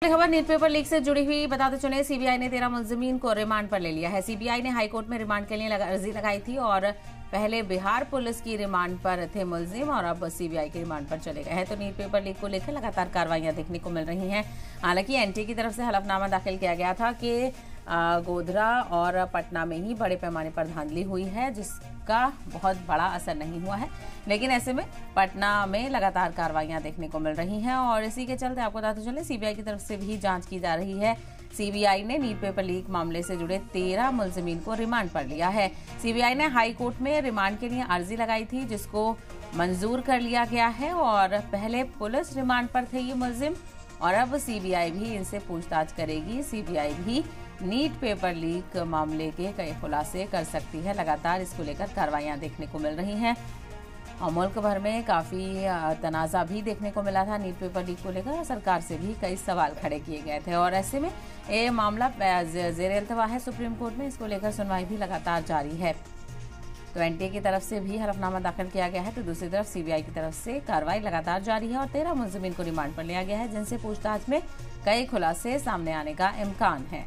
खबर NEET paper leak से जुड़ी हुई बताते चले। सीबीआई ने 13 मुलजिमीन को रिमांड पर ले लिया है। सीबीआई ने हाईकोर्ट में रिमांड के लिए अर्जी लगाई थी और पहले बिहार पुलिस की रिमांड पर थे मुलजिम और अब सीबीआई की रिमांड पर चले गए हैं। तो नीट पेपर लीक को लेकर लगातार कार्रवाइयां देखने को मिल रही हैं। हालांकि एनटीए की तरफ से हलफनामा दाखिल किया गया था कि गोधरा और पटना में ही बड़े पैमाने पर धांधली हुई है, जिसका बहुत बड़ा असर नहीं हुआ है। लेकिन ऐसे में पटना में लगातार कार्रवाइयां देखने को मिल रही हैं और इसी के चलते आपको बताते चले सीबीआई की तरफ से भी जांच की जा रही है। सीबीआई ने नीट पेपर लीक मामले से जुड़े 13 मुलजिमीन को रिमांड पर लिया है। सीबीआई ने हाई कोर्ट में रिमांड के लिए अर्जी लगाई थी, जिसको मंजूर कर लिया गया है और पहले पुलिस रिमांड पर थे ये मुलजिम और अब सीबीआई भी इनसे पूछताछ करेगी। सीबीआई भी नीट पेपर लीक मामले के कई खुलासे कर सकती है। लगातार इसको लेकर कार्रवाइयां देखने को मिल रही हैं और मुल्क भर में काफी तनाजा भी देखने को मिला था। नीट पेपर लीक को लेकर सरकार से भी कई सवाल खड़े किए गए थे और ऐसे में ये मामला ज़ेर-ए-इल्तवा है सुप्रीम कोर्ट में। इसको लेकर सुनवाई भी लगातार जारी है। तो एनटीए की तरफ से भी हलफनामा दाखिल किया गया है, तो दूसरी तरफ सीबीआई की तरफ से कार्रवाई लगातार जारी है और 13 मुलजिमीन को रिमांड पर लिया गया है, जिनसे पूछताछ में कई खुलासे सामने आने का इम्कान है।